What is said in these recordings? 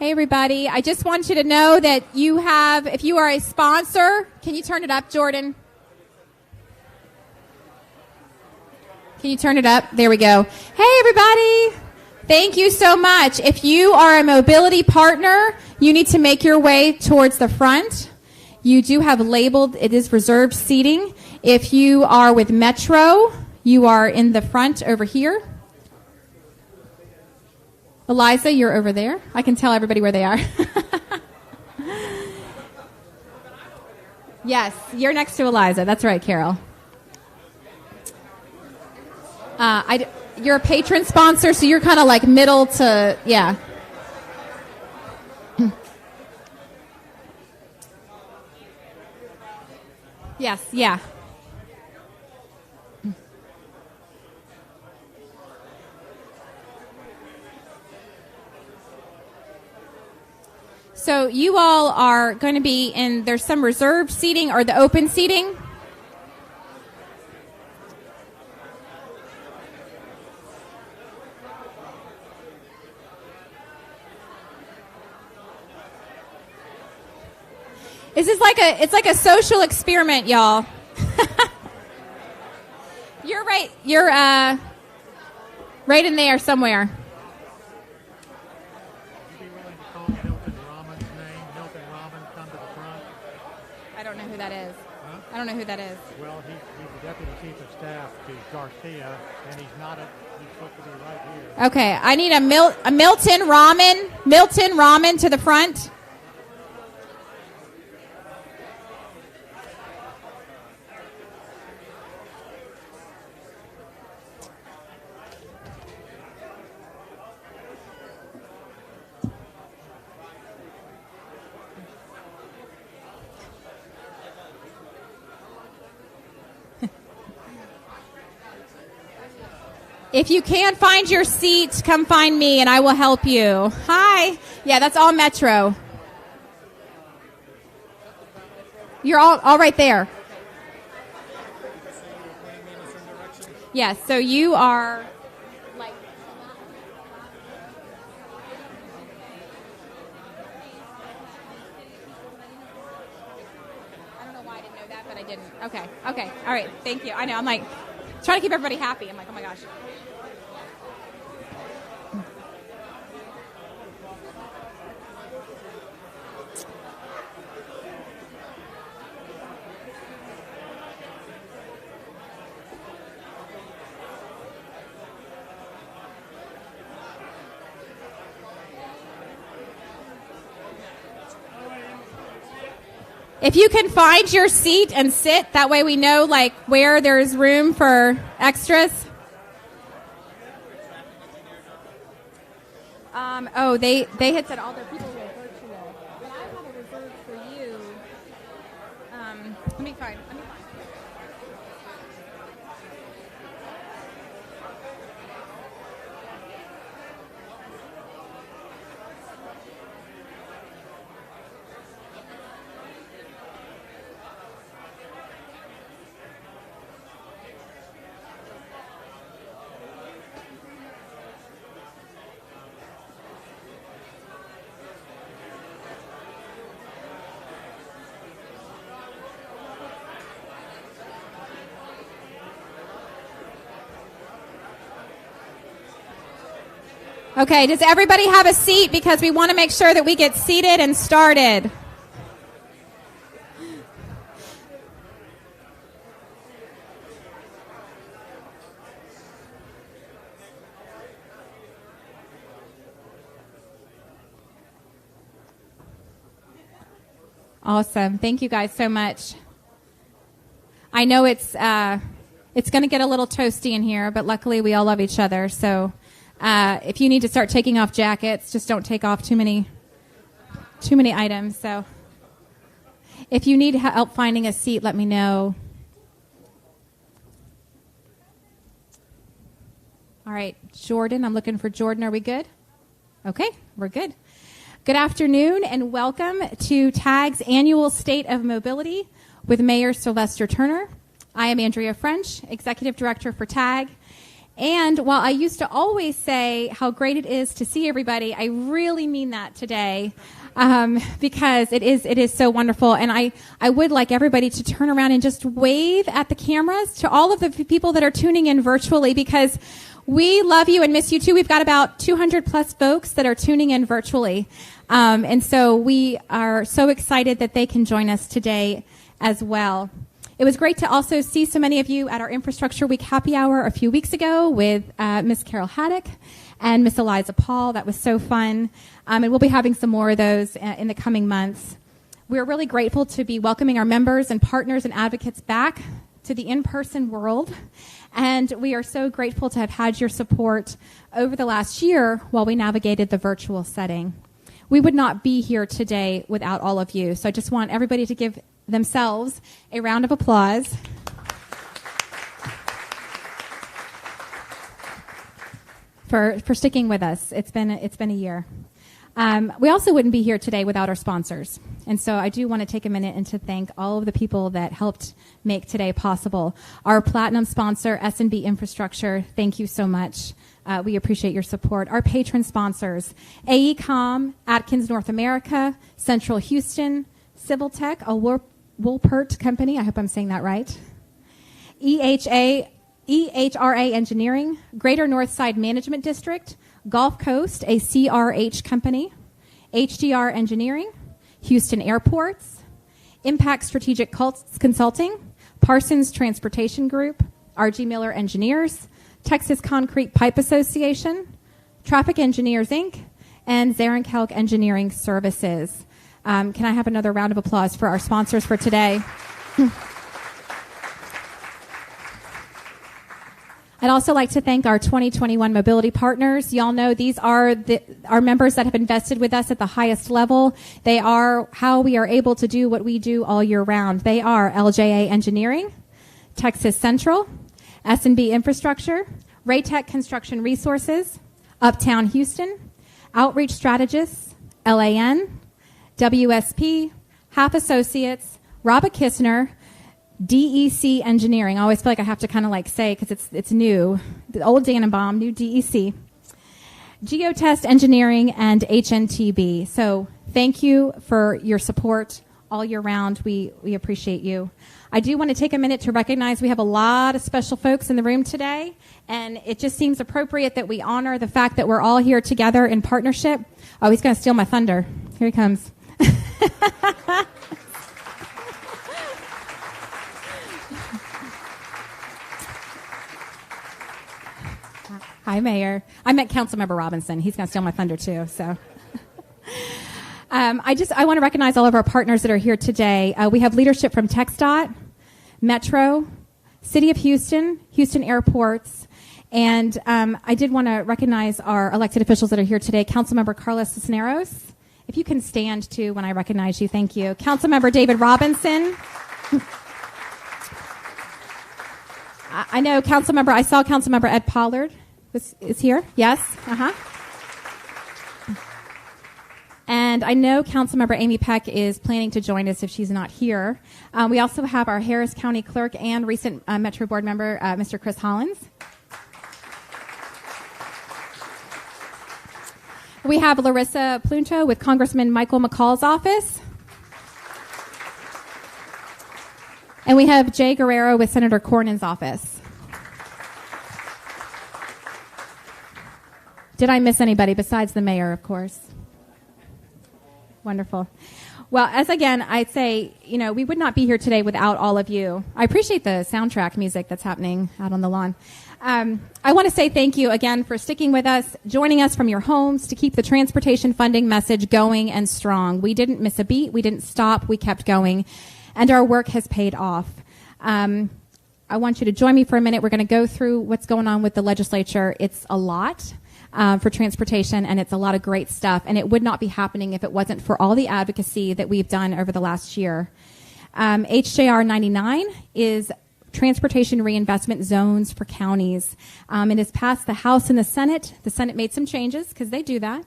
Hey, everybody. I just want you to know that you have, if you are a sponsor, can you turn it up, Jordan? Can you turn it up? There we go. Hey, everybody. Thank you so much. If you are a mobility partner, you need to make your way towards the front. You do have labeled, it is reserved seating. If you are with Metro, you are in the front over here. Eliza, you're over there. I can tell everybody where they are. Yes, you're next to Eliza. That's right, Carol. You're a patron sponsor, so you're kind of like middle to, yeah. Yes, yeah. So you all are going to be in, there's some reserved seating or the open seating. This is it's like a social experiment, y'all. You're right in there somewhere. I don't know who that is. Huh? I don't know who that is. Well, he's the deputy chief of staff to Garcia, and he's supposed to be right here. Okay, I need a Milton Ramen to the front. If you can't find your seat, come find me and I will help you. Hi. Yeah, that's all Metro. You're all right there. Yes, so you are like... I don't know why I didn't know that, but I didn't. Okay. All right. Thank you. I know. I'm like trying to keep everybody happy. I'm like, oh my gosh. If you can find your seat and sit, that way we know like where there's room for extras. They had said all their people were virtual, but I have a reserved for you. Let me find. Okay, does everybody have a seat? Because we want to make sure that we get seated and started. Awesome. Thank you guys so much. I know it's going to get a little toasty in here, but luckily we all love each other, so... if you need to start taking off jackets, just don't take off too many items. So if you need help finding a seat, let me know. All right, Jordan, I'm looking for Jordan. Are we good? Okay, we're good. Good afternoon and welcome to TAG's annual State of Mobility with Mayor Sylvester Turner. I am Andrea French, Executive Director for TAG. And while I used to always say how great it is to see everybody, I really mean that today. Because it is so wonderful. And I would like everybody to turn around and just wave at the cameras to all of the people that are tuning in virtually, because we love you and miss you too. We've got about 200 plus folks that are tuning in virtually. And so we are so excited that they can join us today as well. It was great to also see so many of you at our Infrastructure Week happy hour a few weeks ago with Miss Carol Haddock and Miss Eliza Paul. That was so fun. And we'll be having some more of those in the coming months. We're really grateful to be welcoming our members and partners and advocates back to the in-person world. And we are so grateful to have had your support over the last year while we navigated the virtual setting. We would not be here today without all of you. So I just want everybody to give themselves a round of applause. For sticking with us. It's been a year. We also wouldn't be here today without our sponsors. And so I do want to take a minute and to thank all of the people that helped make today possible. Our platinum sponsor, S&B Infrastructure, thank you so much. We appreciate your support. Our patron sponsors, AECOM, Atkins North America, Central Houston, Civil Tech, a Woolpert company, I hope I'm saying that right, EHRA Engineering, Greater Northside Management District, Gulf Coast, a CRH company, HDR Engineering, Houston Airports, Impact Strategic Consulting, Parsons Transportation Group, RG Miller Engineers, Texas Concrete Pipe Association, Traffic Engineers, Inc., and Zarenkelk Engineering Services. Can I have another round of applause for our sponsors for today? I'd also like to thank our 2021 mobility partners. Y'all know these are our members that have invested with us at the highest level. They are how we are able to do what we do all year round. They are LJA Engineering, Texas Central, S&B Infrastructure, Raytech Construction Resources, Uptown Houston, Outreach Strategists, LAN, WSP, Half Associates, Robert Kistner, DEC Engineering. I always feel like I have to kind of like say because it's new. The old Dannenbaum, new DEC. Geotest Engineering and HNTB. So thank you for your support all year round. We appreciate you. I do want to take a minute to recognize we have a lot of special folks in the room today, and it just seems appropriate that we honor the fact that we're all here together in partnership. Oh, he's going to steal my thunder. Here he comes. Hi, Mayor. I met Councilmember Robinson. He's going to steal my thunder, too. So, I want to recognize all of our partners that are here today. We have leadership from TxDOT, Metro, City of Houston, Houston Airports, and I did want to recognize our elected officials that are here today. Councilmember Carlos Cisneros. If you can stand, too, when I recognize you. Thank you. Councilmember David Robinson. I know I saw Councilmember Ed Pollard. Is here? Yes? Uh-huh. And I know Councilmember Amy Peck is planning to join us if she's not here. We also have our Harris County Clerk and recent Metro Board member, Mr. Chris Hollins. We have Larissa Plunto with Congressman Michael McCall's office. And we have Jay Guerrero with Senator Cornyn's office. Did I miss anybody besides the mayor, of course? Wonderful. Well, as again, I'd say, we would not be here today without all of you. I appreciate the soundtrack music that's happening out on the lawn. I want to say thank you again for sticking with us, joining us from your homes to keep the transportation funding message going and strong. We didn't miss a beat. We didn't stop. We kept going. And our work has paid off. I want you to join me for a minute. We're going to go through what's going on with the legislature. It's a lot. For transportation, and it's a lot of great stuff. And it would not be happening if it wasn't for all the advocacy that we've done over the last year. HJR 99 is transportation reinvestment zones for counties. It has passed the House and the Senate. The Senate made some changes because they do that,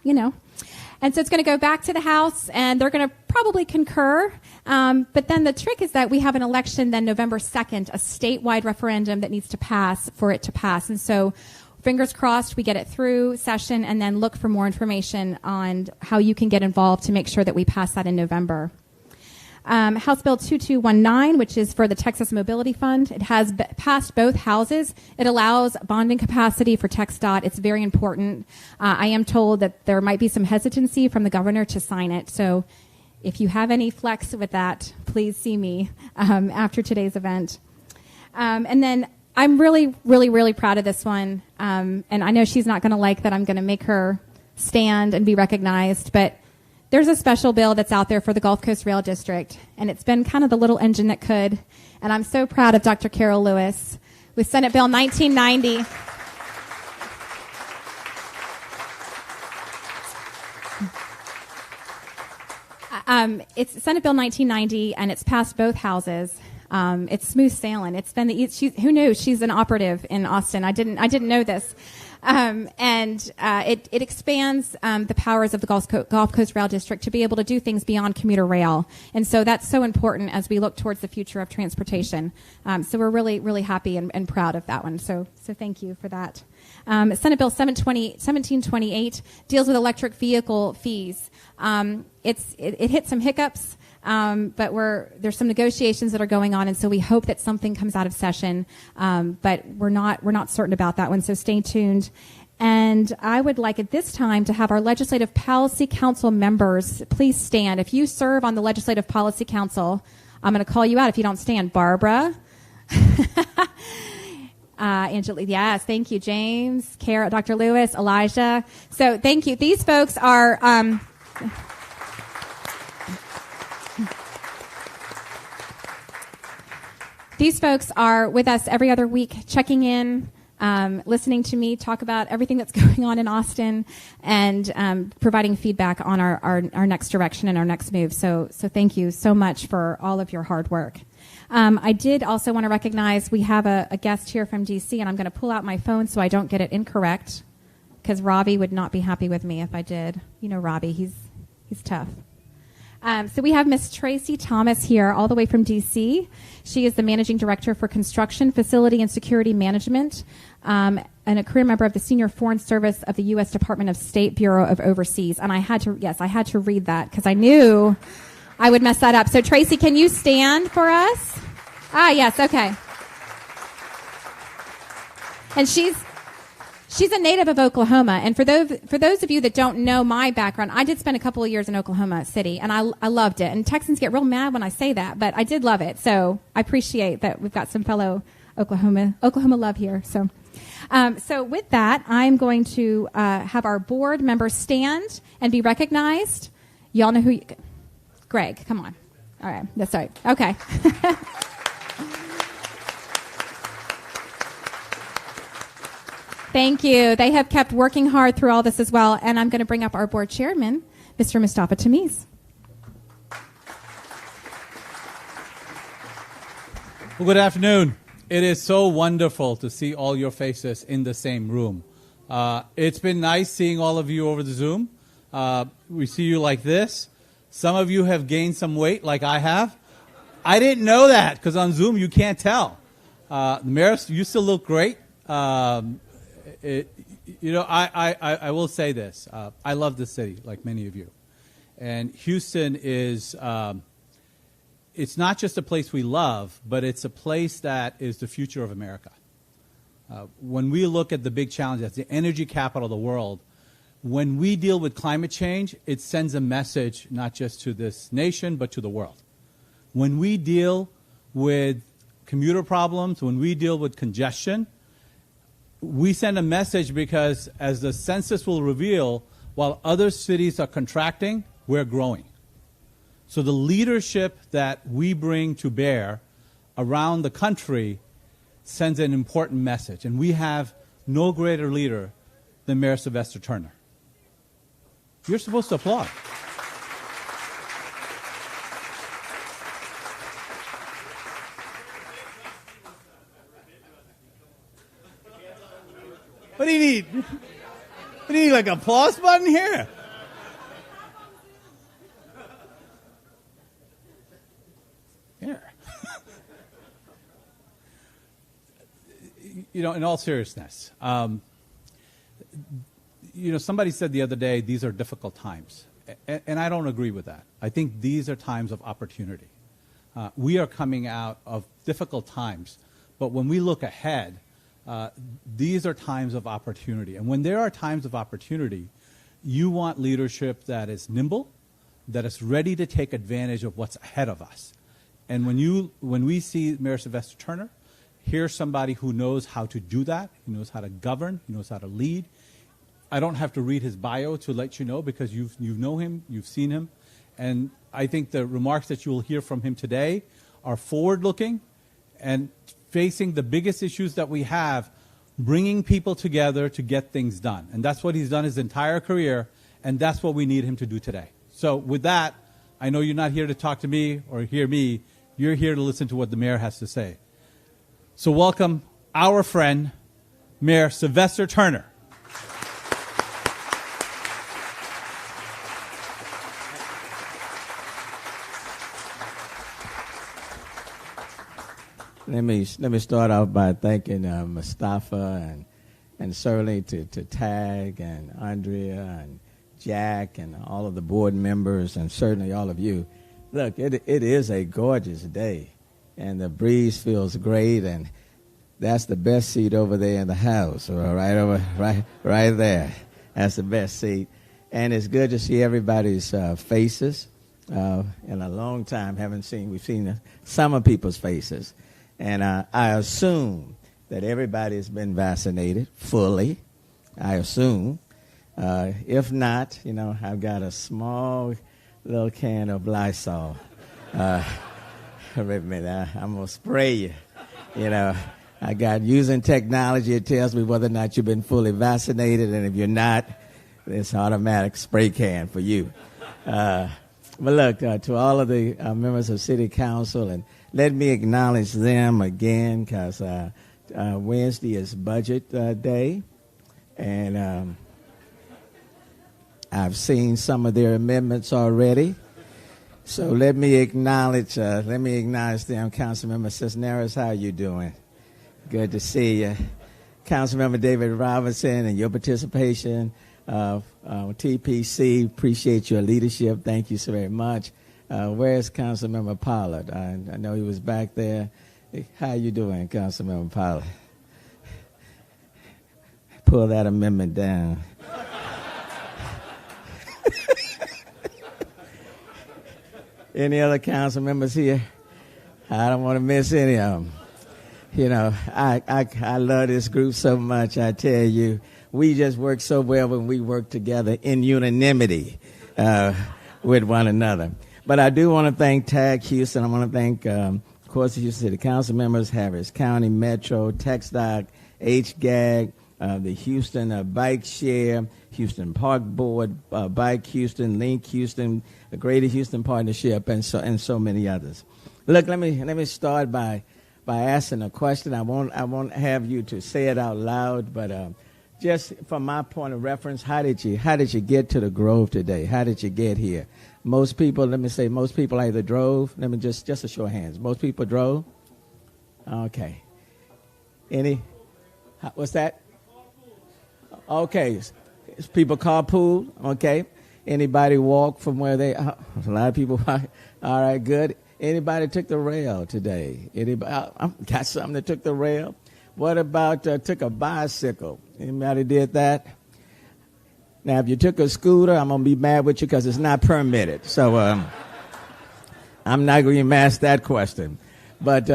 And so it's going to go back to the House, and they're going to probably concur. But then the trick is that we have an election then November 2nd, a statewide referendum that needs to pass for it to pass. And so fingers crossed we get it through session, and then look for more information on how you can get involved to make sure that we pass that in November. House Bill 2219, which is for the Texas Mobility Fund. It has passed both houses. It allows bonding capacity for TxDOT. It's very important. I am told that there might be some hesitancy from the governor to sign it. So if you have any flex with that, please see me after today's event. And then I'm really, really, really proud of this one. And I know she's not going to like that I'm going to make her stand and be recognized, but there's a special bill that's out there for the Gulf Coast Rail District, and it's been kind of the little engine that could. And I'm so proud of Dr. Carol Lewis with Senate Bill 1990. It's Senate Bill 1990, and it's passed both houses. It's smooth sailing. It's been who knew she's an operative in Austin? I didn't know this. It expands the powers of the Gulf Coast Rail District to be able to do things beyond commuter rail. And so that's so important as we look towards the future of transportation. So we're really, really happy and proud of that one. So thank you for that. Senate Bill 1728 deals with electric vehicle fees. It hit some hiccups. But there's some negotiations that are going on, and so we hope that something comes out of session. But we're not certain about that one, so stay tuned. And I would like at this time to have our Legislative Policy Council members please stand. If you serve on the Legislative Policy Council, I'm going to call you out if you don't stand. Barbara. Angela, yes, thank you. James, Kara, Dr. Lewis, Elijah. So thank you. These folks are... These folks are with us every other week, checking in, listening to me talk about everything that's going on in Austin, and providing feedback on our next direction and our next move. So thank you so much for all of your hard work. I did also want to recognize we have a guest here from D.C., and I'm going to pull out my phone so I don't get it incorrect, because Robbie would not be happy with me if I did. You know Robbie, he's tough. So we have Miss Tracy Thomas here, all the way from D.C. She is the Managing Director for Construction, Facility, and Security Management, and a career member of the Senior Foreign Service of the U.S. Department of State Bureau of Overseas. And I had to read that because I knew I would mess that up. So Tracy, can you stand for us? Yes, okay. And she's a native of Oklahoma, and for those of you that don't know my background, I did spend a couple of years in Oklahoma City, and I loved it. And Texans get real mad when I say that, but I did love it. So I appreciate that we've got some fellow Oklahoma love here. So with that, I'm going to have our board members stand and be recognized. Y'all know who? Greg, come on. All right, that's right. Okay. Thank you. They have kept working hard through all this as well. And I'm going to bring up our board chairman, Mr. Mustafa Tamiz. Well, good afternoon. It is so wonderful to see all your faces in the same room. It's been nice seeing all of you over the Zoom. We see you like this. Some of you have gained some weight like I have. I didn't know that because on Zoom you can't tell. Maris, you still look great. I will say this. I love this city, like many of you. And Houston is, it's not just a place we love, but it's a place that is the future of America. When we look at the big challenges, the energy capital of the world, when we deal with climate change, it sends a message not just to this nation, but to the world. When we deal with commuter problems, when we deal with congestion, we send a message because, as the census will reveal, while other cities are contracting, we're growing. So the leadership that we bring to bear around the country sends an important message. And we have no greater leader than Mayor Sylvester Turner. You're supposed to applaud. What do you need? What do you need, like an applause button here? in all seriousness, somebody said the other day, these are difficult times. And I don't agree with that. I think these are times of opportunity. We are coming out of difficult times, but when we look ahead, these are times of opportunity. And when there are times of opportunity, you want leadership that is nimble, that is ready to take advantage of what's ahead of us. And when we see Mayor Sylvester Turner, here's somebody who knows how to do that. He knows how to govern. He knows how to lead. I don't have to read his bio to let you know, because you know him, you've seen him. And I think the remarks that you will hear from him today are forward-looking and facing the biggest issues that we have, bringing people together to get things done. And that's what he's done his entire career, and that's what we need him to do today. So with that, I know you're not here to talk to me or hear me. You're here to listen to what the mayor has to say. So welcome our friend, Mayor Sylvester Turner. Let me start off by thanking Mustafa and certainly to Tag and Andrea and Jack and all of the board members and certainly all of you. Look, it is a gorgeous day, and the breeze feels great, and that's the best seat over there in the house, or right there. That's the best seat, and it's good to see everybody's faces. In a long time, we've seen some of people's faces. And I assume that everybody has been vaccinated fully. I assume. If not, I've got a small little can of Lysol. Wait a minute, I'm going to spray you. I got using technology. It tells me whether or not you've been fully vaccinated. And if you're not, it's automatic spray can for you. But look, to all of the members of City Council, and let me acknowledge them again, because Wednesday is budget day, and I've seen some of their amendments already. So let me acknowledge them. Councilmember Cisneros, how you doing? Good to see you. Councilmember David Robinson and your participation. TPC, appreciate your leadership. Thank you so very much. Where's Councilmember Pollard? I know he was back there. How you doing, Councilmember Pollard? Pull that amendment down. Any other council members here? I don't want to miss any of them. I love this group so much, I tell you. We just work so well when we work together in unanimity with one another. But I do want to thank TAG Houston. I want to thank, of course, the Houston City Council members, Harris County Metro, TxDOT, HGAG, the Houston Bike Share, Houston Park Board, Bike Houston, Link Houston, the Greater Houston Partnership, and so many others. Look, let me start by asking a question. I won't have you to say it out loud, but just from my point of reference, how did you get to the Grove today? How did you get here? Most people either drove. Let me just a show of hands. Most people drove. Okay. What's that? Okay. People carpool. Okay. Anybody walk from where they? A lot of people. All right. Good. Anybody took the rail today? Anybody got something that took the rail? What about took a bicycle? Anybody did that? Now, if you took a scooter, I'm going to be mad with you because it's not permitted. So I'm not going to ask that question. But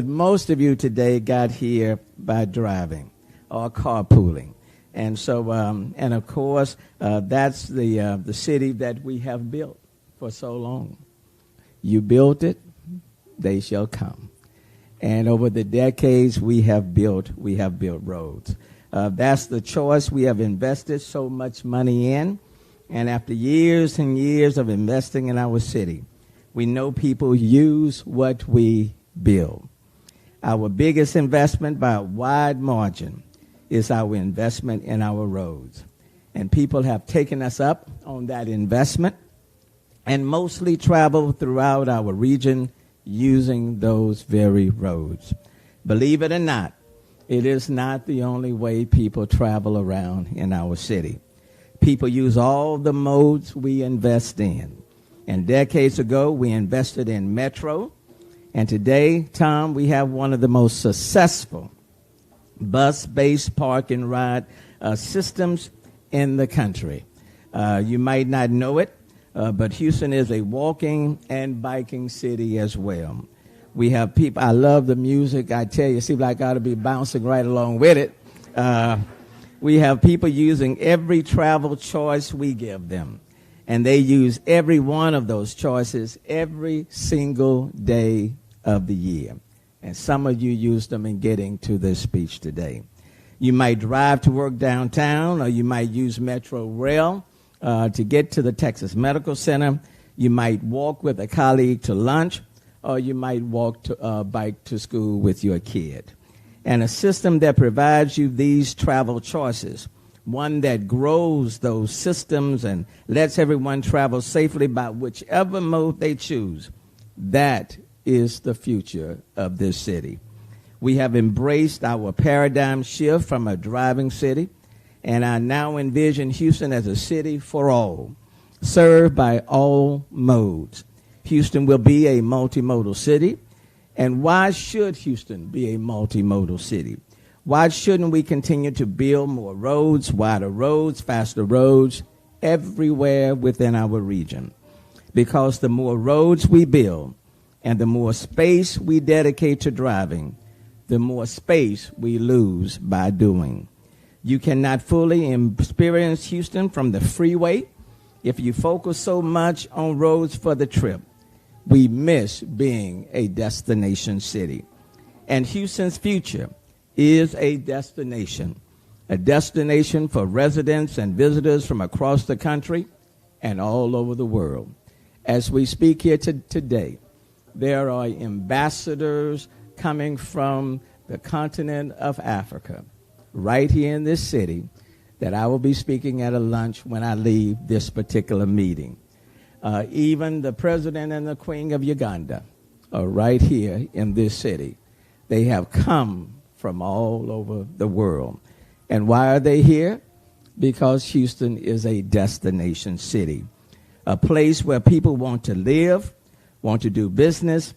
most of you today got here by driving or carpooling. And so, and of course, that's the city that we have built for so long. You built it, they shall come. And over the decades, we have built roads. That's the choice we have invested so much money in. And after years and years of investing in our city, we know people use what we build. Our biggest investment by a wide margin is our investment in our roads. And people have taken us up on that investment and mostly travel throughout our region using those very roads. Believe it or not, It is not the only way people travel around in our city. People use all the modes we invest in. And decades ago, we invested in Metro. And today, Tom, we have one of the most successful bus-based park and ride systems in the country. You might not know it, but Houston is a walking and biking city as well. We have people, I love the music. I tell you, it seems like I ought to be bouncing right along with it. We have people using every travel choice we give them. And they use every one of those choices every single day of the year. And some of you use them in getting to this speech today. You might drive to work downtown, or you might use Metro Rail to get to the Texas Medical Center. You might walk with a colleague to lunch, or you might bike to school with your kid. And a system that provides you these travel choices, one that grows those systems and lets everyone travel safely by whichever mode they choose, that is the future of this city. We have embraced our paradigm shift from a driving city, and I now envision Houston as a city for all, served by all modes. Houston will be a multimodal city. And why should Houston be a multimodal city? Why shouldn't we continue to build more roads, wider roads, faster roads everywhere within our region? Because the more roads we build and the more space we dedicate to driving, the more space we lose by doing. You cannot fully experience Houston from the freeway if you focus so much on roads for the trip. We miss being a destination city. And Houston's future is a destination for residents and visitors from across the country and all over the world. As we speak here today, there are ambassadors coming from the continent of Africa right here in this city that I will be speaking at a lunch when I leave this particular meeting. Even the president and the queen of Uganda are right here in this city. They have come from all over the world. And why are they here? Because Houston is a destination city, a place where people want to live, want to do business,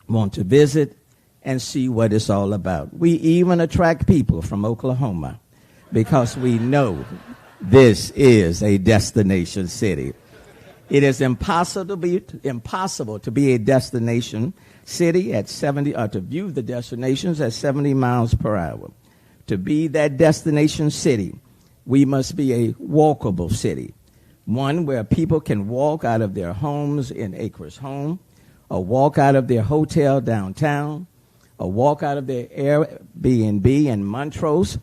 want to visit, and see what it's all about. We even attract people from Oklahoma because we know this is a destination city. It is impossible to be a destination city at 70, or to view the destinations at 70 miles per hour. To be that destination city, we must be a walkable city, one where people can walk out of their homes in Acres Home, or walk out of their hotel downtown, or walk out of their Airbnb in Montrose,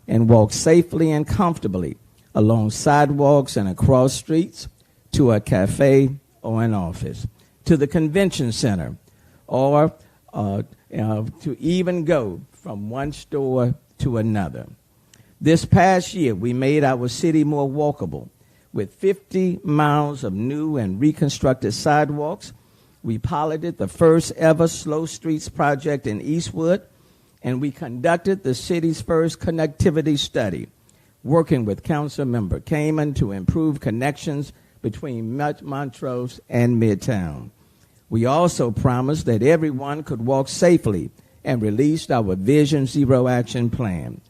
and walk safely and comfortably along sidewalks and across streets, to a cafe or an office, to the convention center, or to even go from one store to another. This past year, we made our city more walkable with 50 miles of new and reconstructed sidewalks. We piloted the first ever Slow Streets project in Eastwood, and we conducted the city's first connectivity study, working with Council Member Kamen to improve connections between Montrose and Midtown. We also promised that everyone could walk safely and released our Vision Zero Action Plan.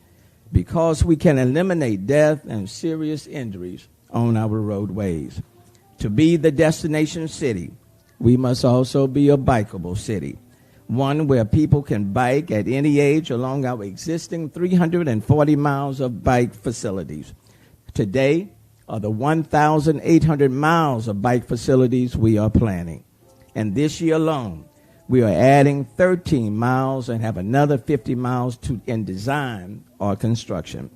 Because we can eliminate death and serious injuries on our roadways. To be the destination city, we must also be a bikeable city, one where people can bike at any age along our existing 340 miles of bike facilities. Today, are the 1,800 miles of bike facilities we are planning. And this year alone, we are adding 13 miles and have another 50 miles in design or construction.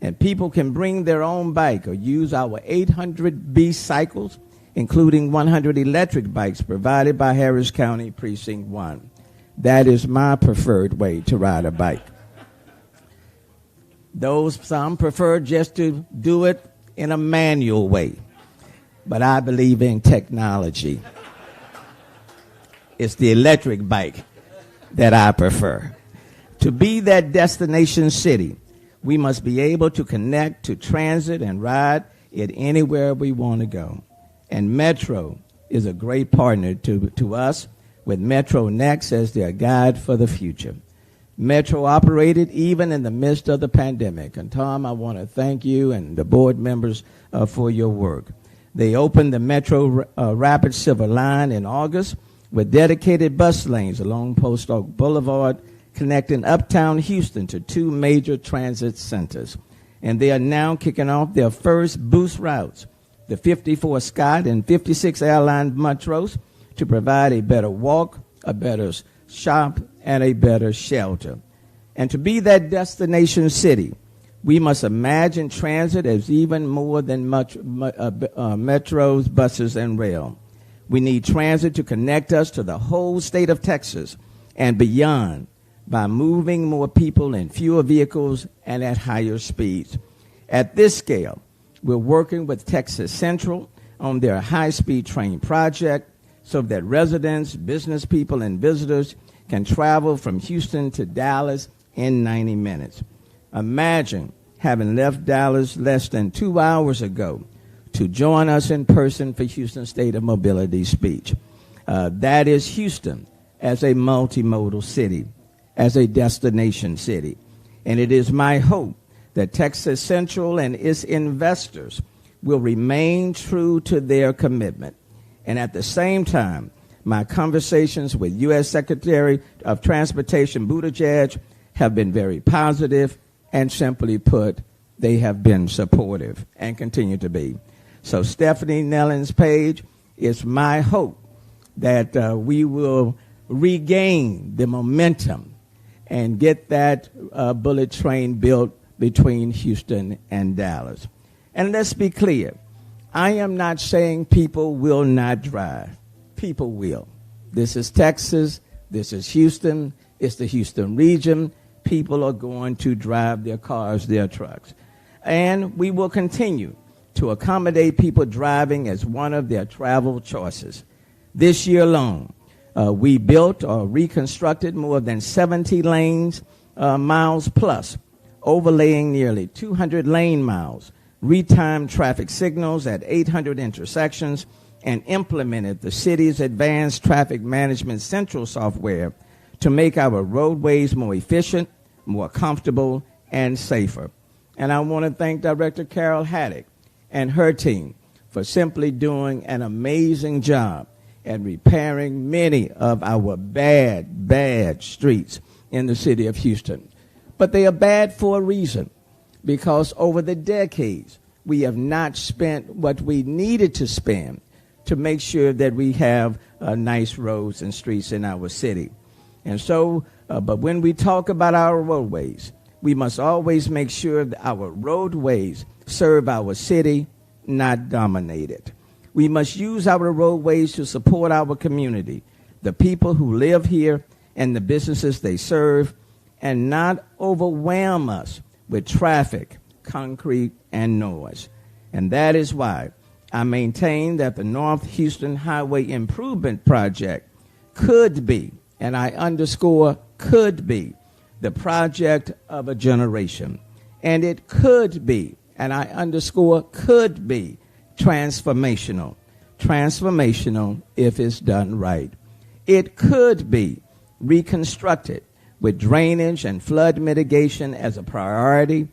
And people can bring their own bike or use our 800 B cycles, including 100 electric bikes provided by Harris County Precinct 1. That is my preferred way to ride a bike. Some prefer just to do it in a manual way, but I believe in technology. It's the electric bike that I prefer. To be that destination city, we must be able to connect to transit and ride it anywhere we want to go. And Metro is a great partner to us, with Metro Next as their guide for the future. Metro operated even in the midst of the pandemic. And Tom, I want to thank you and the board members for your work. They opened the Metro Rapid Silver Line in August with dedicated bus lanes along Post Oak Boulevard, connecting uptown Houston to two major transit centers. And they are now kicking off their first boost routes, the 54 Scott and 56 Airline Metros, to provide a better walk, a better shop, and a better shelter. And to be that destination city, we must imagine transit as even more than metros, buses, and rail. We need transit to connect us to the whole state of Texas and beyond by moving more people in fewer vehicles and at higher speeds. At this scale, we're working with Texas Central on their high-speed train project so that residents, business people, and visitors can travel from Houston to Dallas in 90 minutes. Imagine having left Dallas less than 2 hours ago to join us in person for Houston State of Mobility speech. That is Houston as a multimodal city, as a destination city. And it is my hope that Texas Central and its investors will remain true to their commitment. And at the same time, my conversations with U.S. Secretary of Transportation Buttigieg have been very positive, and simply put, they have been supportive and continue to be. So Stephanie Nellens Page, it's my hope that we will regain the momentum and get that bullet train built between Houston and Dallas. And let's be clear, I am not saying people will not drive. People will. This is Texas. This is Houston. It's the Houston region. People are going to drive their cars, their trucks. And we will continue to accommodate people driving as one of their travel choices. This year alone, we built or reconstructed more than 70 lanes, miles plus, overlaying nearly 200 lane miles, retimed traffic signals at 800 intersections, and implemented the city's advanced traffic management central software to make our roadways more efficient, more comfortable, and safer. And I want to thank Director Carol Haddock and her team for simply doing an amazing job at repairing many of our bad streets in the city of Houston. But they are bad for a reason, because over the decades, we have not spent what we needed to spend to make sure that we have nice roads and streets in our city. And so, but when we talk about our roadways, we must always make sure that our roadways serve our city, not dominate it. We must use our roadways to support our community, the people who live here and the businesses they serve, and not overwhelm us with traffic, concrete, and noise. And that is why I maintain that the North Houston Highway Improvement Project could be, and I underscore could be, the project of a generation. And it could be, and I underscore could be, transformational. Transformational if it's done right. It could be reconstructed with drainage and flood mitigation as a priority,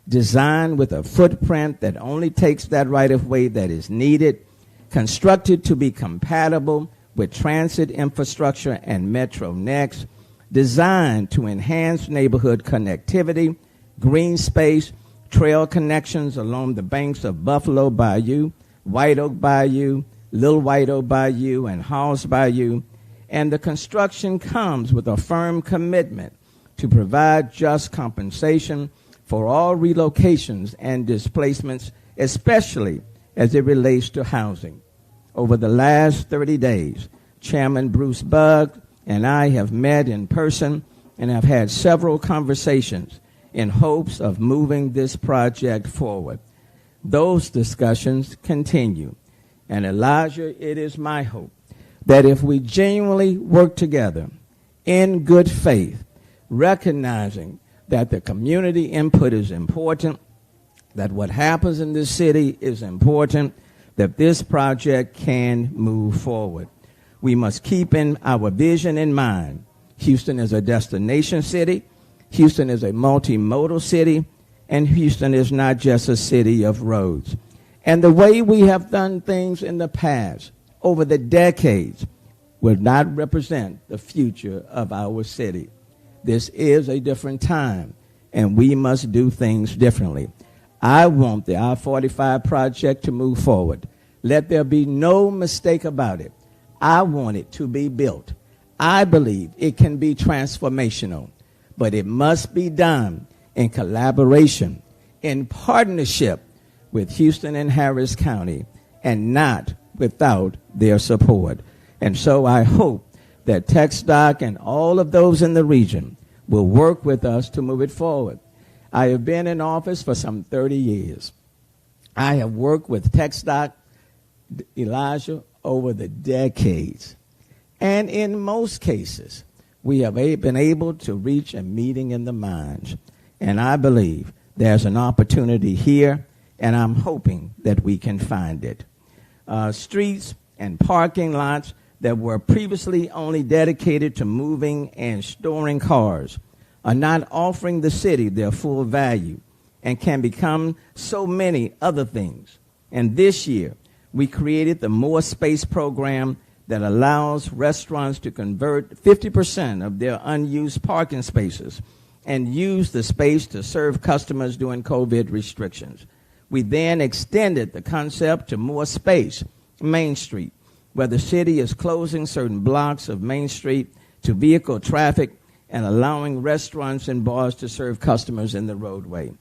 designed with a footprint that only takes that right-of-way that is needed, constructed to be compatible with transit infrastructure and Metro Next, designed to enhance neighborhood connectivity, green space, trail connections along the banks of Buffalo Bayou, White Oak Bayou, Little White Oak Bayou, and Halls Bayou. And the construction comes with a firm commitment to provide just compensation for all relocations and displacements, especially as it relates to housing. Over the last 30 days, Chairman Bruce Bugg and I have met in person and have had several conversations in hopes of moving this project forward. Those discussions continue. And Elijah, it is my hope that if we genuinely work together in good faith, recognizing that the community input is important, that what happens in this city is important, that this project can move forward. We must keep in our vision in mind. Houston is a destination city. Houston is a multimodal city. And Houston is not just a city of roads. And the way we have done things in the past, over the decades, will not represent the future of our city. This is a different time, and we must do things differently. I want the I-45 project to move forward. Let there be no mistake about it. I want it to be built. I believe it can be transformational, but it must be done in collaboration, in partnership with Houston and Harris County, and not without their support. And so I hope that TxDOT and all of those in the region will work with us to move it forward. I have been in office for some 30 years. I have worked with TxDOT, Elijah, over the decades. And in most cases, we have been able to reach a meeting in the minds. And I believe there's an opportunity here, and I'm hoping that we can find it. Streets and parking lots that were previously only dedicated to moving and storing cars are not offering the city their full value and can become so many other things. And this year, we created the More Space program that allows restaurants to convert 50% of their unused parking spaces and use the space to serve customers during COVID restrictions. We then extended the concept to More Space, Main Street, where the city is closing certain blocks of Main Street to vehicle traffic and allowing restaurants and bars to serve customers in the roadway.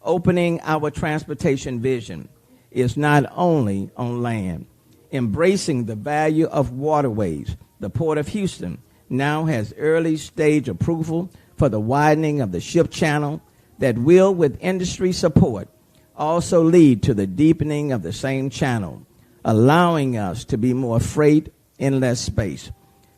Opening our transportation vision is not only on land. Embracing the value of waterways, the Port of Houston now has early stage approval for the widening of the ship channel that will, with industry support, also lead to the deepening of the same channel, allowing us to be more freight in less space.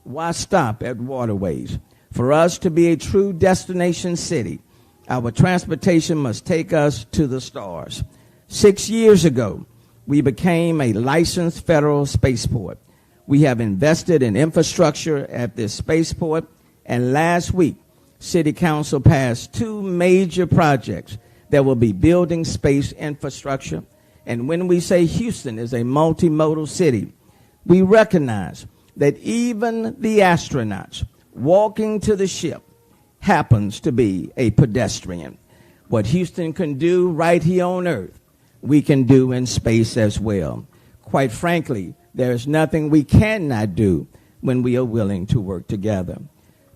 Why stop at waterways? For us to be a true destination city, our transportation must take us to the stars. 6 years ago, we became a licensed federal spaceport. We have invested in infrastructure at this spaceport, and last week, City Council passed 2 major projects that will be building space infrastructure. And when we say Houston is a multimodal city, we recognize that even the astronauts walking to the ship happens to be a pedestrian. What Houston can do right here on Earth, we can do in space as well. Quite frankly, there is nothing we cannot do when we are willing to work together.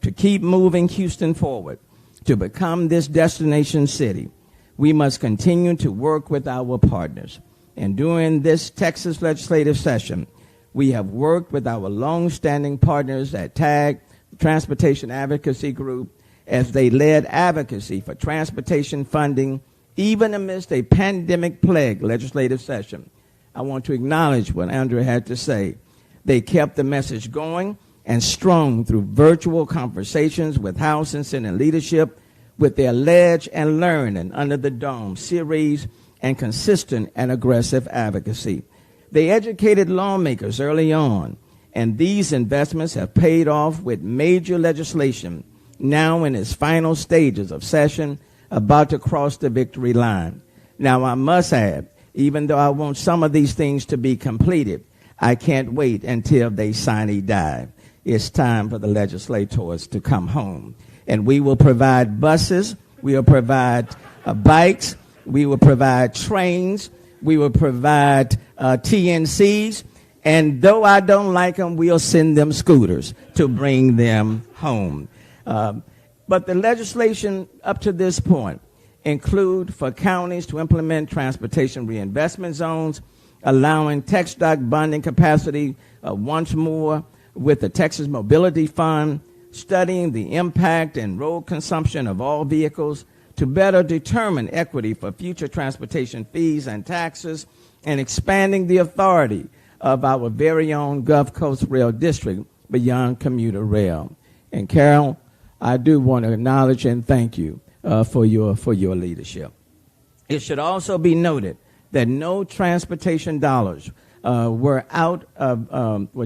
To keep moving Houston forward, to become this destination city, we must continue to work with our partners. And during this Texas legislative session, we have worked with our long-standing partners at TAG, the Transportation Advocacy Group, as they led advocacy for transportation funding even amidst a pandemic-plagued legislative session. I want to acknowledge what Andrea had to say. They kept the message going and strong through virtual conversations with House and Senate leadership, with their Ledge and Learn and Under the Dome series and consistent and aggressive advocacy. They educated lawmakers early on, and these investments have paid off with major legislation now in its final stages of session, about to cross the victory line. Now, I must add, even though I want some of these things to be completed, I can't wait until they sine die. It's time for the legislators to come home. And we will provide buses, we will provide bikes, we will provide trains, we will provide TNCs, and though I don't like them, we'll send them scooters to bring them home. But the legislation up to this point include for counties to implement transportation reinvestment zones, allowing TxDOT bonding capacity once more with the Texas Mobility Fund, studying the impact and road consumption of all vehicles to better determine equity for future transportation fees and taxes, and expanding the authority of our very own Gulf Coast Rail District beyond commuter rail. And Carol, I do want to acknowledge and thank you for your leadership. It should also be noted that no transportation dollars were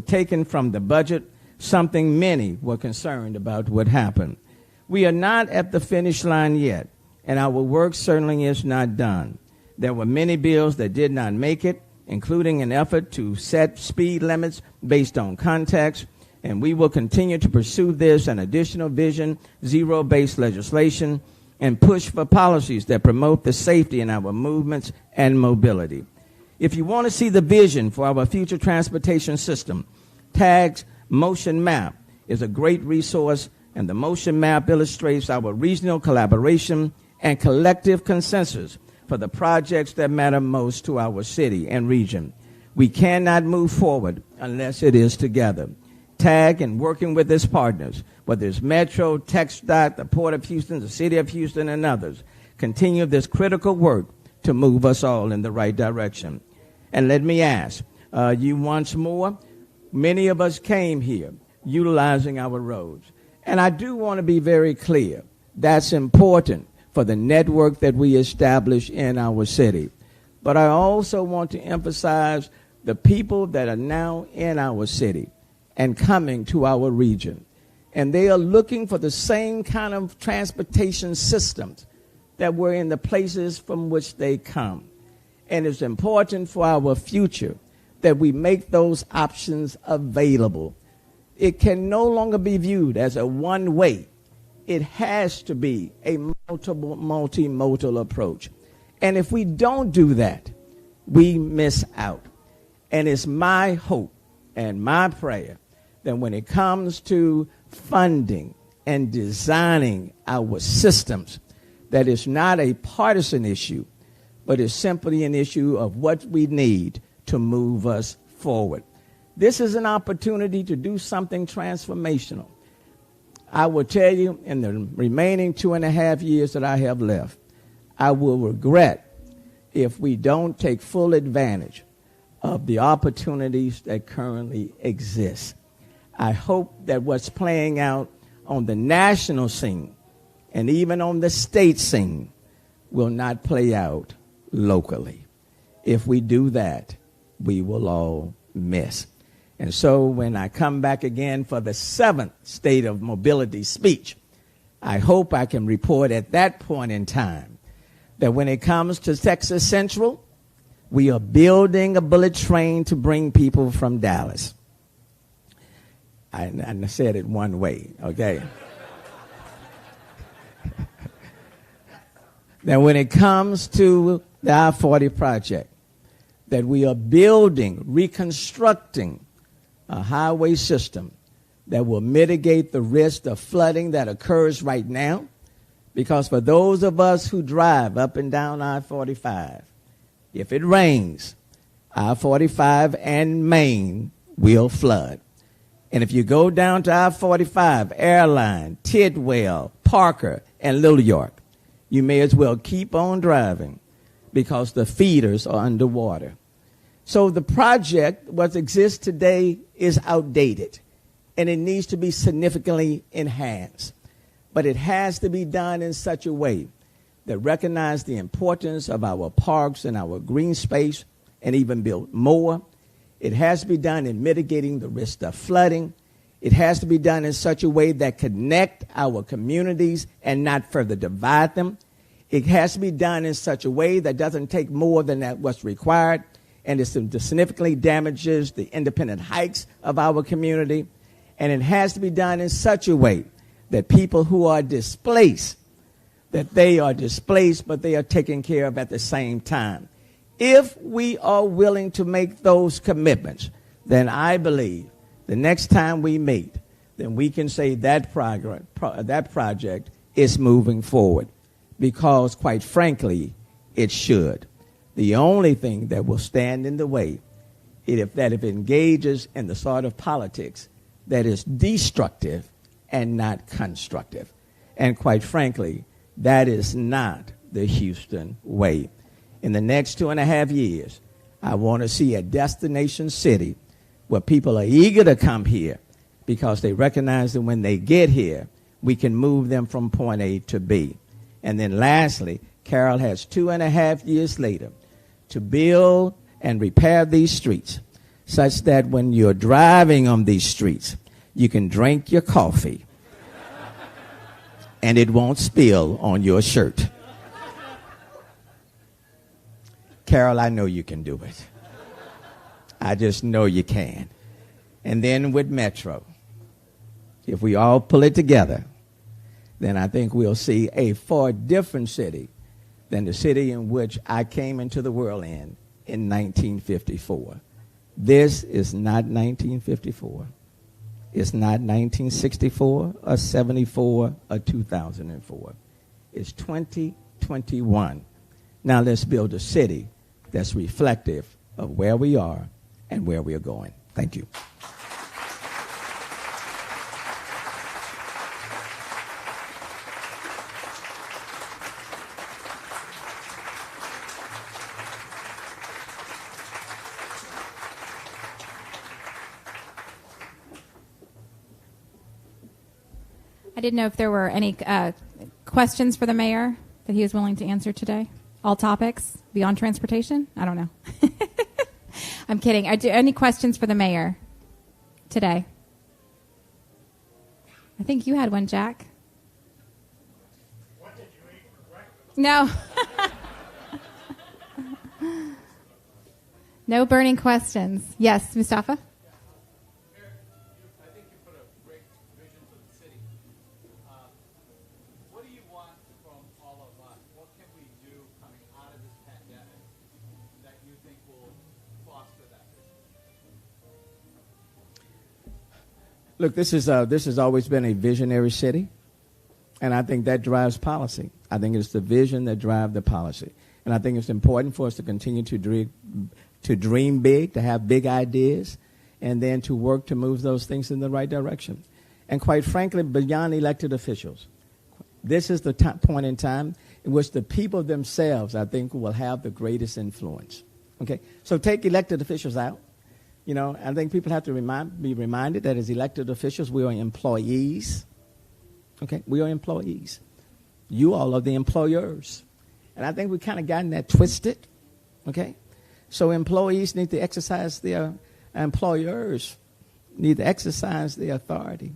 taken from the budget, something many were concerned about would happen. We are not at the finish line yet, and our work certainly is not done. There were many bills that did not make it, including an effort to set speed limits based on context, and we will continue to pursue this and additional Vision Zero-based legislation and push for policies that promote the safety in our movements and mobility. If you want to see the vision for our future transportation system, TAG's Motion Map is a great resource, and the Motion Map illustrates our regional collaboration and collective consensus for the projects that matter most to our city and region. We cannot move forward unless it is together. TAG and working with its partners, whether it's Metro, TxDOT, the Port of Houston, the City of Houston, and others, continue this critical work to move us all in the right direction. And let me ask you once more, many of us came here utilizing our roads. And I do want to be very clear. That's important for the network that we establish in our city. But I also want to emphasize the people that are now in our city and coming to our region. And they are looking for the same kind of transportation systems that were in the places from which they come. And it's important for our future that we make those options available. It can no longer be viewed as a one-way. It has to be a multimodal approach. And if we don't do that, we miss out. And it's my hope and my prayer that when it comes to funding and designing our systems, that it's not a partisan issue, but it's simply an issue of what we need to move us forward. This is an opportunity to do something transformational. I will tell you, in the remaining 2.5 years that I have left, I will regret if we don't take full advantage of the opportunities that currently exist. I hope that what's playing out on the national scene and even on the state scene will not play out locally. If we do that, we will all miss. And so when I come back again for the 7th State of Mobility speech, I hope I can report at that point in time that when it comes to Texas Central, we are building a bullet train to bring people from Dallas. I said it one way, okay? That when it comes to the I-40 project, that we are building, reconstructing a highway system that will mitigate the risk of flooding that occurs right now. Because for those of us who drive up and down I-45, if it rains, I-45 and Main will flood. And if you go down to I-45, Airline, Tidwell, Parker, and Little York, you may as well keep on driving because the feeders are underwater. So the project, what exists today, is outdated, and it needs to be significantly enhanced. But it has to be done in such a way that recognizes the importance of our parks and our green space, and even build more. It has to be done in mitigating the risk of flooding. It has to be done in such a way that connect our communities and not further divide them. It has to be done in such a way that doesn't take more than what's required, and it significantly damages the independent hikes of our community. And it has to be done in such a way that people who are displaced, that they are displaced, but they are taken care of at the same time. If we are willing to make those commitments, then I believe the next time we meet, then we can say that project is moving forward, because quite frankly, it should. The only thing that will stand in the way is if it engages in the sort of politics that is destructive and not constructive. And quite frankly, that is not the Houston way. In the next 2.5 years, I want to see a destination city where people are eager to come here because they recognize that when they get here, we can move them from point A to B. And then lastly, Carroll has 2.5 years later to build and repair these streets such that when you're driving on these streets, you can drink your coffee and it won't spill on your shirt. Carol, I know you can do it. I just know you can. And then with Metro, if we all pull it together, then I think we'll see a far different city than the city in which I came into the world in 1954. This is not 1954. It's not 1964 or 74 or 2004. It's 2021. Now let's build a city that's reflective of where we are and where we are going. Thank you. I didn't know if there were any questions for the mayor that he was willing to answer today. All topics beyond transportation? I don't know. I'm kidding. Any questions for the mayor today? I think you had one, Jack. What did you eat for breakfast? No. No burning questions. Yes, Mustafa? I think you put a great vision for the city. What do you want from all of us? What can we do coming out of this pandemic that you think will foster that vision? Look, this has always been a visionary city, and I think that drives policy. I think it's the vision that drives the policy. And I think it's important for us to continue to dream big, to have big ideas, and then to work to move those things in the right direction. And quite frankly, beyond elected officials, this is the point in time in which the people themselves, I think, will have the greatest influence. Okay? So take elected officials out. You know, I think people have to be reminded that as elected officials, we are employees. Okay? We are employees. You all are the employers. And I think we've kind of gotten that twisted. Okay? So employees need to exercise their, employers need to exercise their authority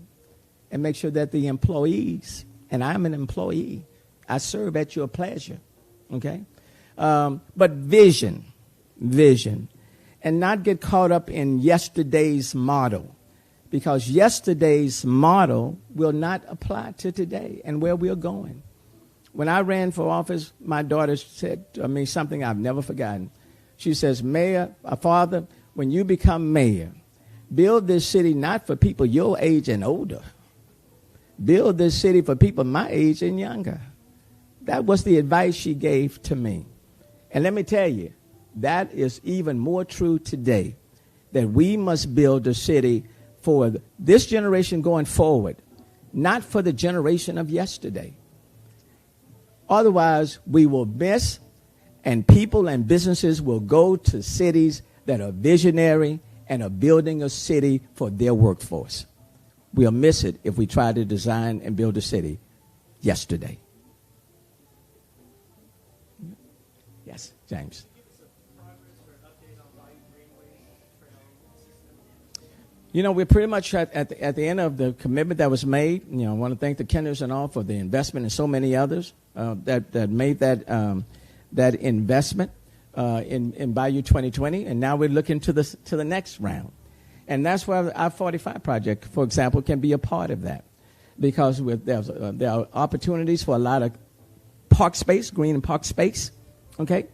and make sure that the employees, and I'm an employee, I serve at your pleasure. Okay? But vision, and not get caught up in yesterday's model, because yesterday's model will not apply to today and where we're going. When I ran for office, my daughter said to me something I've never forgotten. She says, Mayor, Father, when you become mayor, build this city not for people your age and older. Build this city for people my age and younger. That was the advice she gave to me. And let me tell you, that is even more true today, that we must build a city for this generation going forward, not for the generation of yesterday. Otherwise, we will miss, and people and businesses will go to cities that are visionary and are building a city for their workforce. We'll miss it if we try to design and build a city yesterday. Yes, James. You know, we're pretty much at the end of the commitment that was made. You know, I want to thank the Kenners and all for the investment and so many others that made that investment in Bayou 2020. And now we're looking to the next round. And that's where our 45 project, for example, can be a part of that. Because there are opportunities for a lot of park space, green and park space. Okay?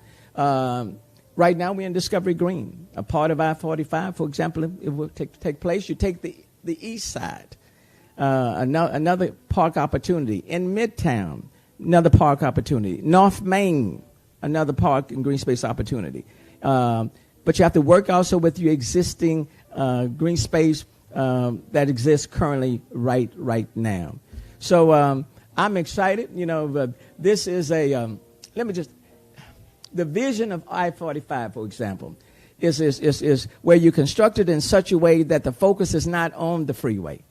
Right now, we're in Discovery Green. A part of I-45, for example, it will take place. You take the east side, another park opportunity. In Midtown, another park opportunity. North Main, another park and green space opportunity. But you have to work also with your existing green space that exists currently right now. So I'm excited. You know, this is the vision of I-45, for example, is where you construct it in such a way that the focus is not on the freeway.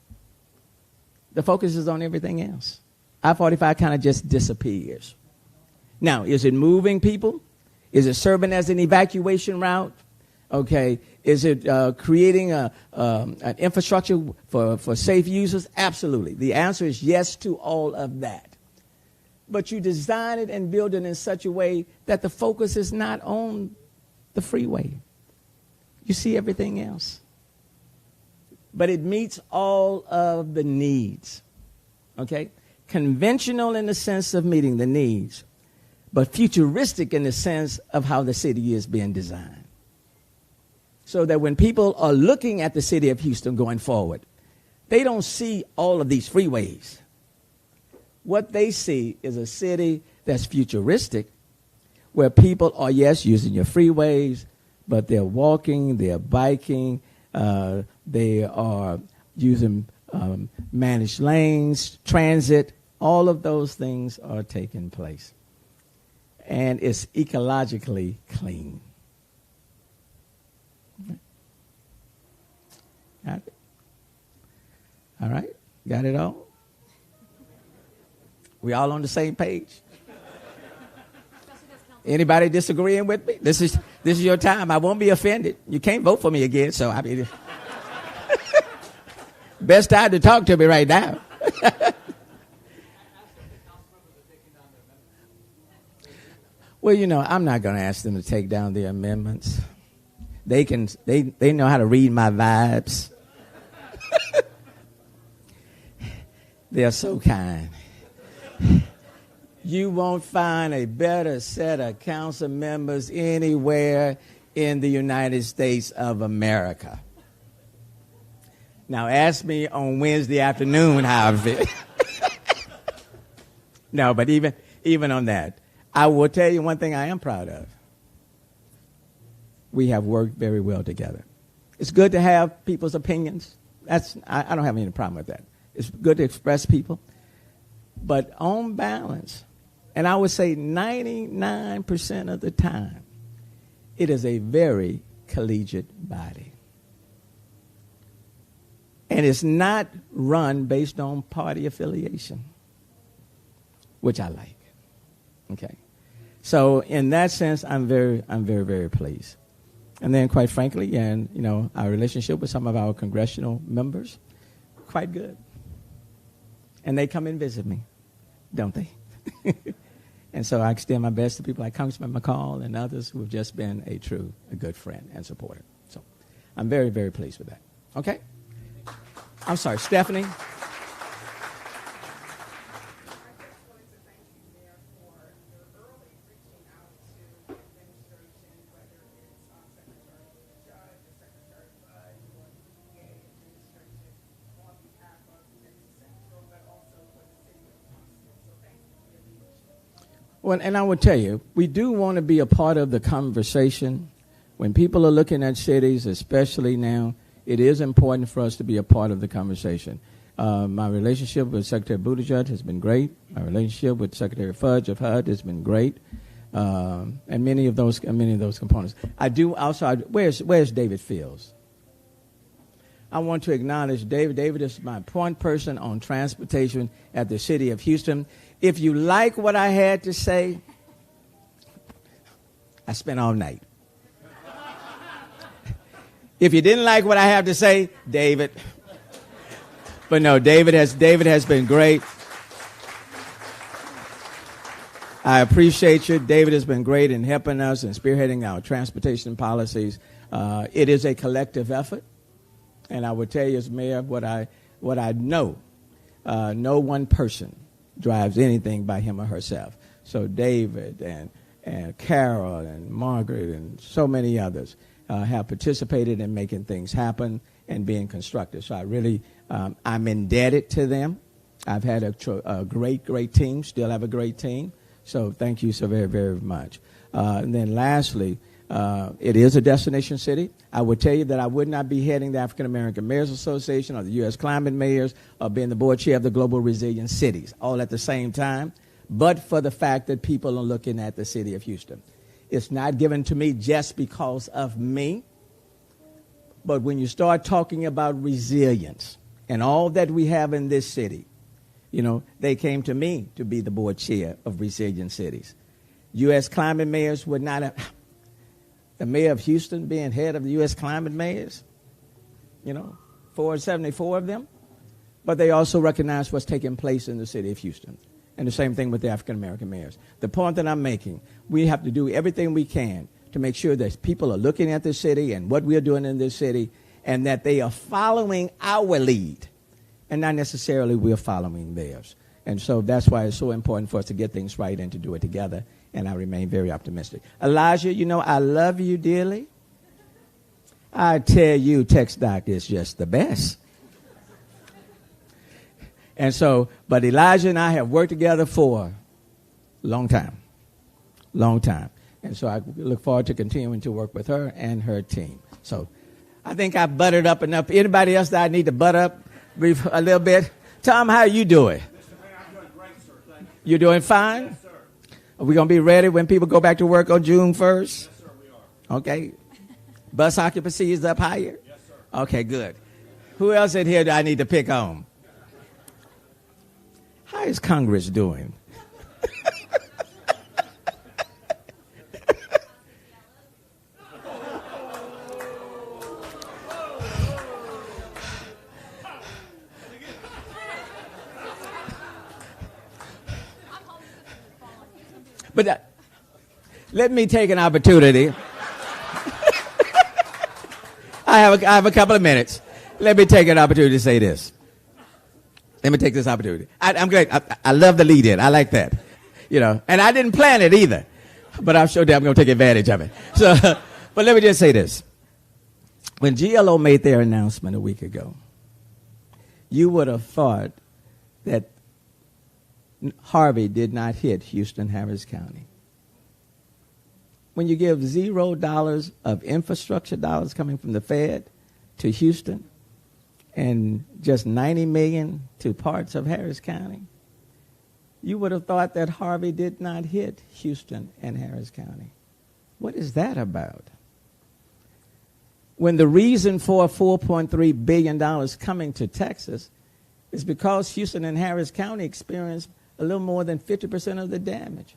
The focus is on everything else. I-45 kind of just disappears. Now, is it moving people? Is it serving as an evacuation route? Okay. Is it creating an infrastructure for safe users? Absolutely. The answer is yes to all of that. But you design it and build it in such a way that the focus is not on the freeway. You see everything else. But it meets all of the needs. Okay? Conventional in the sense of meeting the needs, but futuristic in the sense of how the city is being designed. So that when people are looking at the city of Houston going forward, they don't see all of these freeways. What they see is a city that's futuristic, where people are, yes, using your freeways, but they're walking, they're biking, they are using managed lanes, transit. All of those things are taking place. And it's ecologically clean. Got it? All right? Got it all? We all on the same page? Anybody disagreeing with me? This is your time. I won't be offended. You can't vote for me again, so I mean, best time to talk to me right now. Well, you know, I'm not going to ask them to take down their amendments. They know how to read my vibes. They're so kind. You won't find a better set of council members anywhere in the United States of America. Now, ask me on Wednesday afternoon how I feel. No, but even on that, I will tell you one thing I am proud of. We have worked very well together. It's good to have people's opinions. I don't have any problem with that. It's good to express people. But on balance, and I would say 99% of the time, it is a very collegiate body. And it's not run based on party affiliation, which I like. Okay. So in that sense, I'm very, very pleased. And then quite frankly, and you know, our relationship with some of our congressional members, quite good. And they come and visit me, don't they? And so I extend my best to people like Congressman McCall and others who have just been a good friend and supporter. So I'm very, very pleased with that. Okay? I'm sorry, Stephanie? Well, and I would tell you, we do want to be a part of the conversation. When people are looking at cities, especially now, it is important for us to be a part of the conversation. My relationship with Secretary Buttigieg has been great. My relationship with Secretary Fudge of HUD has been great, and many of those components. I do also. Where's David Fields? I want to acknowledge David. David is my point person on transportation at the city of Houston. If you like what I had to say, I spent all night. If you didn't like what I have to say, David. But no, David has been great. I appreciate you. David has been great in helping us and spearheading our transportation policies. It is a collective effort. And I would tell you as mayor what I know. No one person drives anything by him or herself. So David and Carol and Margaret and so many others have participated in making things happen and being constructive. So I really, I'm indebted to them. I've had a great team, still have a great team. So thank you so very, very much. And then lastly, it is a destination city. I would tell you that I would not be heading the African American Mayors Association or the U.S. Climate Mayors or being the board chair of the Global Resilient Cities all at the same time, but for the fact that people are looking at the city of Houston. It's not given to me just because of me, but when you start talking about resilience and all that we have in this city, you know, they came to me to be the board chair of Resilient Cities. U.S. climate mayors would not have, the mayor of Houston being head of the U.S. climate mayors, you know, 474 of them. But they also recognize what's taking place in the city of Houston. And the same thing with the African-American mayors. The point that I'm making, we have to do everything we can to make sure that people are looking at the city and what we're doing in this city, and that they are following our lead and not necessarily we're following theirs. And so that's why it's so important for us to get things right and to do it together. And I remain very optimistic. Elijah, you know, I love you dearly. I tell you, TxDOT is just the best. And so, but Elijah and I have worked together for a long time. And so I look forward to continuing to work with her and her team. So I think I buttered up enough. Anybody else that I need to butter up a little bit? Tom, how are you doing? Mr. Mayor, I'm doing great, sir. Thank you. You're doing fine? Yes, sir. Are we going to be ready when people go back to work on June 1st? Yes, sir, we are. Okay. Bus occupancy is up higher? Yes, sir. Okay, good. Who else in here do I need to pick on? How is Congress doing? But let me take an opportunity. I have a couple of minutes. Let me take an opportunity to say this. Let me take this opportunity. I'm great. I love the lead in. I like that. You know, and I didn't plan it either. But I'm sure that I'm going to take advantage of it. So, but let me just say this. When GLO made their announcement a week ago, you would have thought that Harvey did not hit Houston, Harris County. When you give $0 of infrastructure dollars coming from the Fed to Houston and just $90 million to parts of Harris County, you would have thought that Harvey did not hit Houston and Harris County. What is that about? When the reason for $4.3 billion coming to Texas is because Houston and Harris County experienced a little more than 50% of the damage.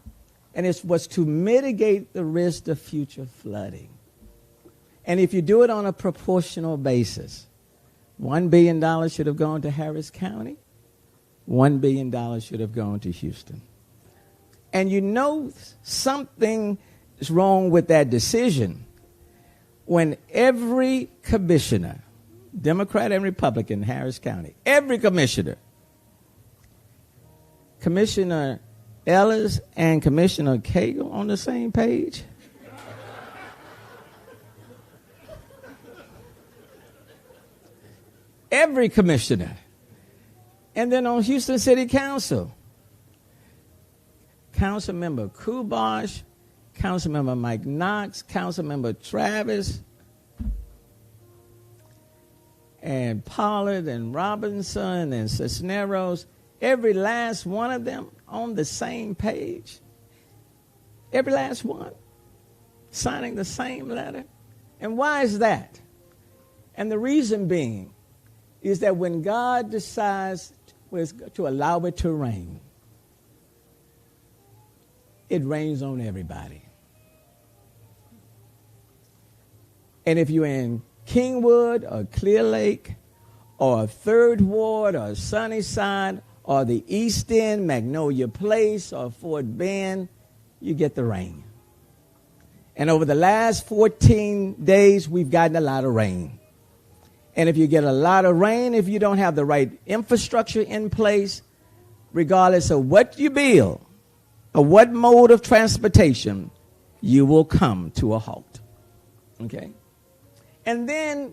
And it was to mitigate the risk of future flooding. And if you do it on a proportional basis, $1 billion should have gone to Harris County. $1 billion should have gone to Houston. And you know something is wrong with that decision when every commissioner, Democrat and Republican in Harris County, every commissioner, Commissioner Ellis and Commissioner Cagle on the same page? Every commissioner. And then on Houston City Council, Councilmember Kubosh, Councilmember Mike Knox, Councilmember Travis, and Pollard and Robinson and Cisneros, every last one of them on the same page. Every last one. Signing the same letter. And why is that? And the reason being is that when God decides to allow it to rain, it rains on everybody. And if you're in Kingwood or Clear Lake or Third Ward or Sunnyside or the East End, Magnolia Place or Fort Bend, you get the rain. And over the last 14 days, we've gotten a lot of rain. And if you get a lot of rain, if you don't have the right infrastructure in place, regardless of what you build or what mode of transportation, you will come to a halt. Okay? And then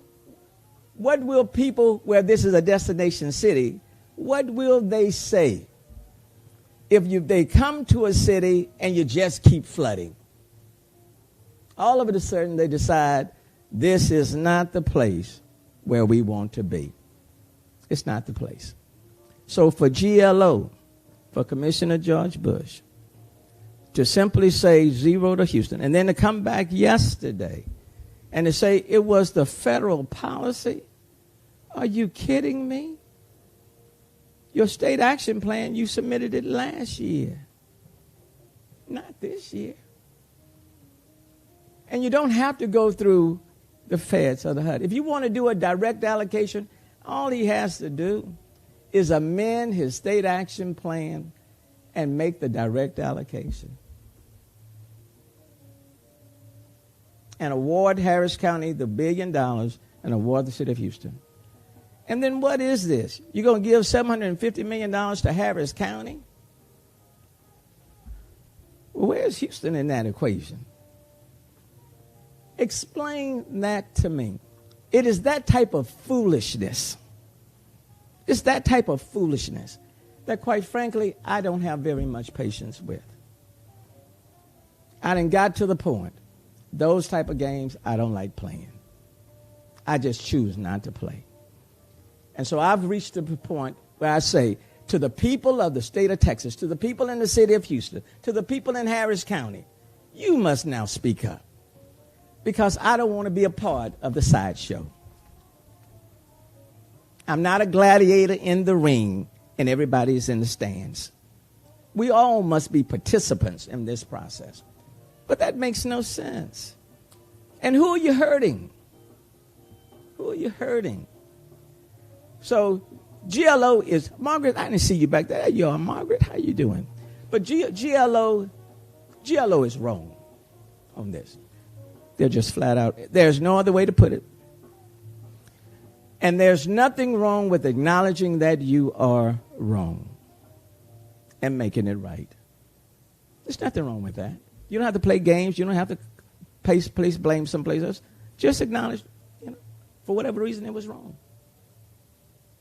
what will people, where this is a destination city, what will they say if they come to a city and you just keep flooding? All of a sudden they decide this is not the place where we want to be. It's not the place. So for GLO, for Commissioner George Bush, to simply say 0 to Houston, and then to come back yesterday and to say it was the federal policy, are you kidding me? Your state action plan, you submitted it last year, not this year. And you don't have to go through the feds or the HUD. If you want to do a direct allocation, all he has to do is amend his state action plan and make the direct allocation. And award Harris County the $1 billion and award the city of Houston. And then what is this? You're going to give $750 million to Harris County? Well, where's Houston in that equation? Explain that to me. It is that type of foolishness. It's that type of foolishness that, quite frankly, I don't have very much patience with. I done got to the point. Those type of games I don't like playing. I just choose not to play. And so I've reached the point where I say to the people of the state of Texas, to the people in the city of Houston, to the people in Harris County, you must now speak up. Because I don't want to be a part of the sideshow. I'm not a gladiator in the ring and everybody's in the stands. We all must be participants in this process. But that makes no sense. And who are you hurting? Who are you hurting? So GLO is, Margaret, I didn't see you back there. There you are, Margaret. How you doing? But GLO is wrong on this. They're just flat out. There's no other way to put it. And there's nothing wrong with acknowledging that you are wrong and making it right. There's nothing wrong with that. You don't have to play games. You don't have to place blame someplace else. Just acknowledge, for whatever reason it was wrong.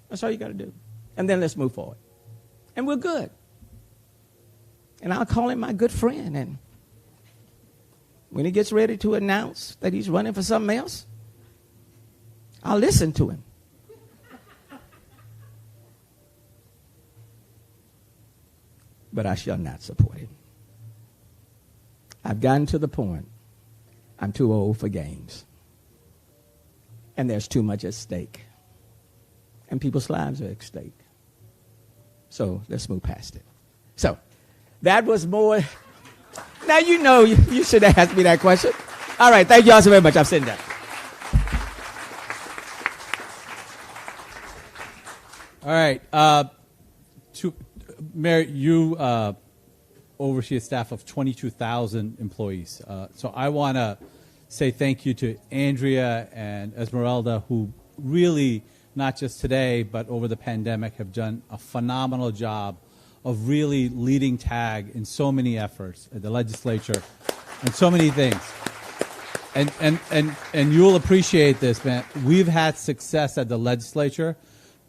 That's all you got to do. And then let's move forward. And we're good. And I'll call him my good friend. And when he gets ready to announce that he's running for something else, I'll listen to him. But I shall not support him. I've gotten to the point I'm too old for games. And there's too much at stake. And people's lives are at stake. So let's move past it. So that was more. Now you know you should have asked me that question. All right, thank you all so very much. I'm sitting down. All right. Mayor, you oversee a staff of 22,000 employees. So I want to say thank you to Andrea and Esmeralda, who really, not just today, but over the pandemic, have done a phenomenal job of really leading TAG in so many efforts at the legislature and so many things. And you'll appreciate this, man. We've had success at the legislature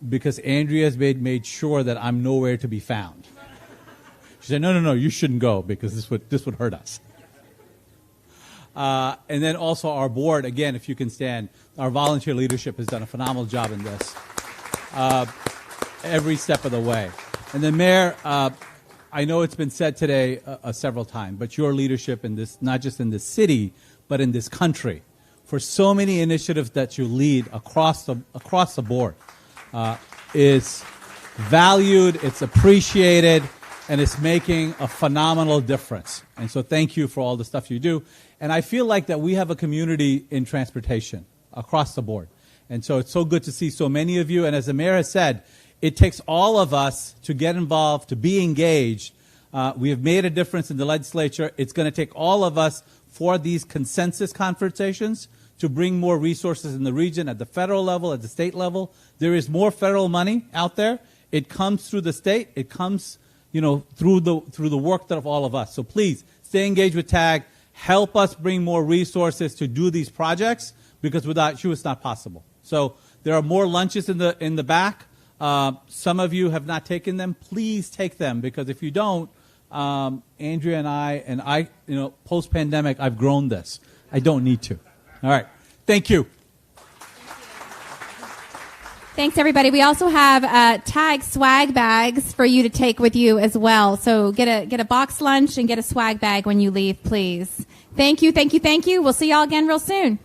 because Andrea's made sure that I'm nowhere to be found. She said, no, you shouldn't go because this would hurt us. And then also our board, again, if you can stand, our volunteer leadership has done a phenomenal job in this every step of the way. And then, Mayor, I know it's been said today several times, but your leadership in this, not just in this city, but in this country, for so many initiatives that you lead across the board, is valued, it's appreciated, and it's making a phenomenal difference. And so thank you for all the stuff you do. And I feel like that we have a community in transportation across the board. And so it's so good to see so many of you. And as the mayor has said, it takes all of us to get involved, to be engaged. We have made a difference in the legislature. It's going to take all of us for these consensus conversations to bring more resources in the region at the federal level, at the state level. There is more federal money out there. It comes through the state. It comes, through the work of all of us. So please stay engaged with TAG. Help us bring more resources to do these projects, because without you, it's not possible. So there are more lunches in the back. Some of you have not taken them. Please take them, because if you don't, Andrea and I, post-pandemic, I've grown this. I don't need to. All right. Thank you. Thanks, everybody. We also have TAG swag bags for you to take with you as well. So get a box lunch and get a swag bag when you leave, please. Thank you. We'll see y'all again real soon.